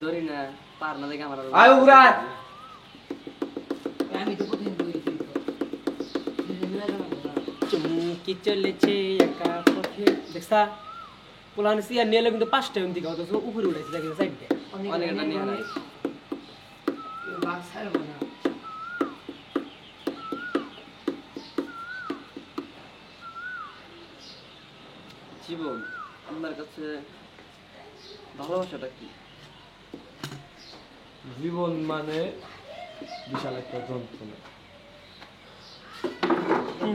ধরি না পার না দেখে আমার আয় উড়ায় আমি তো প্রতিদিন বলি চুমকি চলেছে একা পথে দেখছা পোলান সিয়া নিয়ে কিন্তু 5টা দিকে অত উপরে উঠেছে দেখি সাইডে অনেক একটা নিয়ে নাই বাঘ ছাড়বো না জীবন আপনার কাছে ভালোবাসাটা কি? জীবন মানে বিশাল একটা যন্ত্রণা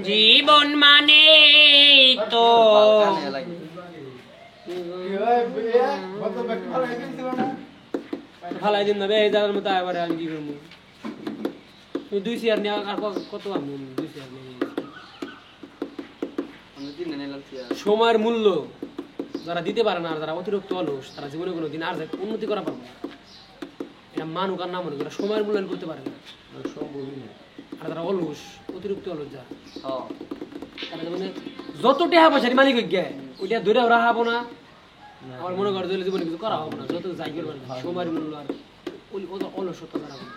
জীবন মানে তো কানে লাগে ভালাই দিন না বে এই জায়গার মতো আবার আমি কি করবো তুই 2 চেয়ার নিয়ে আর কত আমি 2 চেয়ার নিয়ে আমি দিন নিলাম চেয়ার সময়ের মূল্য যারা দিতে পারে না আর যারা অতিরিক্ত অলস তারা জীবনে কোনোদিন আর উন্নতি করা পারবে না এটা মানুক আর না মানুক এরা সময়ের মূল্যায়ন করতে পারে না সম্ভবই না আর তারা অলস অতিরিক্ত অলস যারা হ্যাঁ তারা মানে যত টাকা পয়সার মালিক হয়ে গে ওইটা ধরে ওরা হাবো না আমার মনে করে দিলে জীবনে কিছু করা হবে না যত যাই করবে সময়ের মূল্য আর অলসতা করা হবে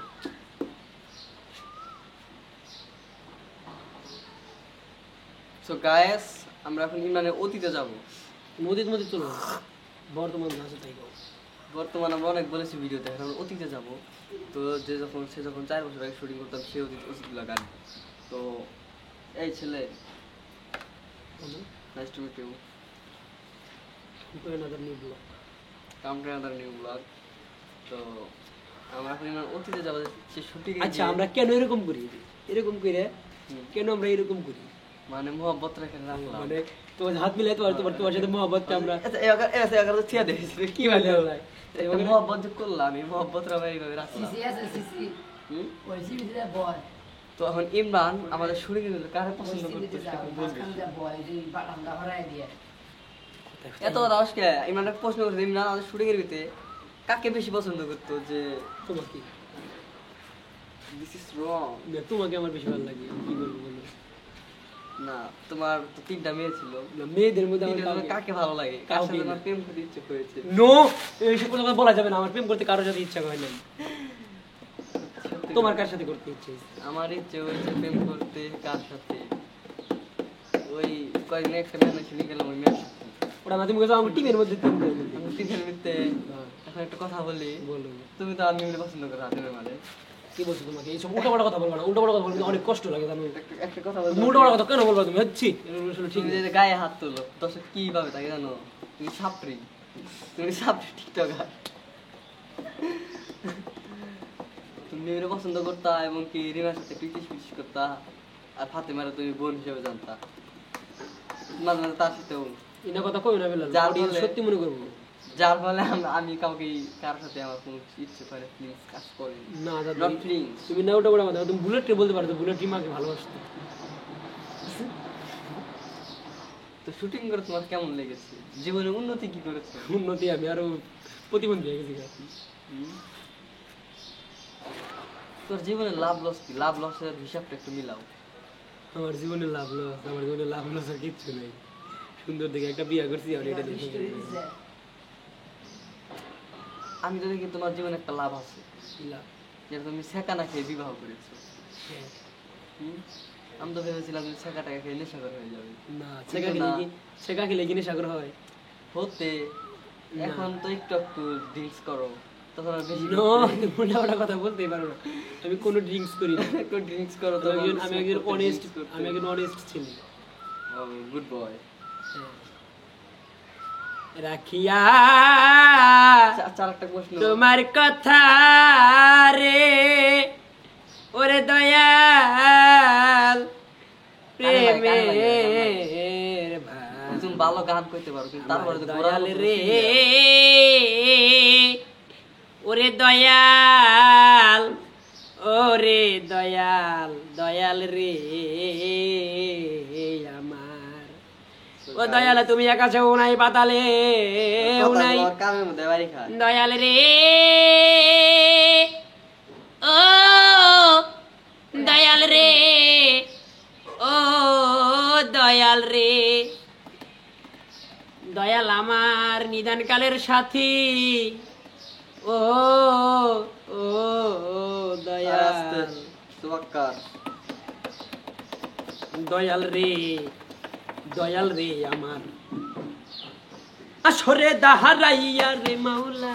সো গাইস আমরা এখন ইমরানের অতীতে যাব নদীর মধ্যে চলো বর্তমান আছে তাই গো বর্তমানে আমরা অনেক বলেছি ভিডিওতে এখন আমরা অতীতে যাব তো সে যখন 4 বছর আগে শুটিং করতাম সে অতীতগুলো গান তো এই ছেলে nice to meet you another new blog come to other new blog তো আমরা এখন ইমরান অতীতে যাব সে শুটিং আচ্ছা আমরা কেন এরকম করি এরকম করে কেন আমরা এরকম করি মানে মোহাম্মত রেখে রাখলাম মানে তোমার হাত মিলাই তোমার সাথে মহব্বতটা আমরা এবার তো থিয়া দেখিস কি বলে ভাই মোহাম্মত যে করলাম এই মোহাম্মত রা এইভাবে রাখলাম সিসি আছে সিসি ওই সিসি দে বয় তো এখন ইমরান আমাদের শুটিং এর কারে পছন্দ সিসি করতে দে যাও মাঝখানে যা বয় যে বাটামটা ভরায় দিয়ে এত দাওস কে ইমরান একটা প্রশ্ন করছে ইমরান আমাদের শুটিং এর ভিতরে কাকে বেশি পছন্দ করতো যে তোমাকে দিস ইজ রং না তোমাকে আমার বেশি ভালো লাগে কি বলবো বলো না তোমার তো 3টা মেয়ে ছিল না মেয়েদের মধ্যে আমার তিনটার মধ্যে কাকে ভালো লাগে কার কাউকে সাথে না। তোমার প্রেম করতে ইচ্ছে হয়েছে নো এইসব কথা বলা যাবে না আমার প্রেম করতে কারোর সাথে ইচ্ছা হয় না তোমার কার সাথে করতে ইচ্ছে আমার ইচ্ছে হয়েছে প্রেম করতে কার সাথে ওই কয়েকদিন একটা মেয়ে ছিল গেলাম ওই মেয়ের সাথে ওটা না তুমি কাছে আমার টিমের মধ্যে তুমি আমি তিনের ভিতরে এখন একটা কথা বলি বলো তুমি তো আমি পছন্দ করো হাতের মাঝে কি বলছো তোমাকে এইসব উল্টাপাল্টা কথা বলবা না উল্টাপাল্টা কথা বলতে অনেক কষ্ট লাগে জানো একটা কথা বলতে উল্টাপাল্টা কথা কেন বলবা তুমি হচ্ছি ঠিক তুমি যে গায়ে হাত তোলো দর্শক কি ভাবে তাকে জানো তুমি সাপড়ি টিকটকার তুমি মেয়েরে পছন্দ করতা এবং কি রিনার সাথে পিটিস পিটিস করতা আর ফাতেমারে তুমি বোন হিসেবে জানতা মাঝে মাঝে তার সাথেও এটা কথা কই না বেলা যার অডিয়েন্স বলে- সত্যি মনে করবো যার ফলে আমি কাউকে কারোর সাথে আমার কোনো ইচ্ছে করে ফিলিংস কাজ করে না দাদা নট ফিলিংস তুমি না ওটা বড় কথা তুমি বুলেট ট্রে বলতে পারো বুলেট টিম আমাকে ভালোবাসতো তো শুটিং করে তোমার কেমন লেগেছে জীবনে উন্নতি কি করেছে উন্নতি আমি আরো প্রতিবন্ধী হয়ে গেছি তোর জীবনে লাভ লস কি লাভ লসের হিসাবটা একটু মিলাও আমার জীবনে লাভ লস আমার জীবনে লাভ লস আর কিচ্ছু নেই সুন্দর দেখে একটা বিয়ে করছি আর এটা দেখে আমি তো দেখি তোমার জীবনে একটা লাভ আছে কি লাভ? যে তুমি ছেঁকা না খেয়ে বিবাহ করেছো হ্যাঁ। হুম? আমি তো ভেবেছিলাম তুমি ছেঁকা টাকা খেয়ে নেশাকর হয়ে যাবে না ছেঁকা খেলে কি নেশাকর হয় হতে না। এখন তো একটু একটু ড্রিঙ্কস করো তখন আর বেশি নো মোটা মোটা কথা বলতেই পারো না আমি কোনো ড্রিঙ্কস করি না একটু ড্রিঙ্কস করো তো আমি একজন অনেস্ট আমি একজন অনেস্ট ছেলে গুড বয় রাখিয়া আচ্ছা আরেকটা প্রশ্ন তোমার কথা রে ওরে দয়াল প্রেমের তুমি ভালো গান করতে পারো কিন্তু তারপরে তো দয়াল রে ওরে দয়াল ওরে দয়াল দয়াল রে আমার ও দয়াল তুমি আকাশে নাই পাতালে নাই কামের মধ্যে বাড়ি খায় দয়াল রে ও দয়াল রে ও দয়াল রে দয়াল আমার নিদান কালের সাথী ও ও দয়াল সুবাক্কার দয়াল রে আমার আসরে দাহারাইয়া রে মাওলা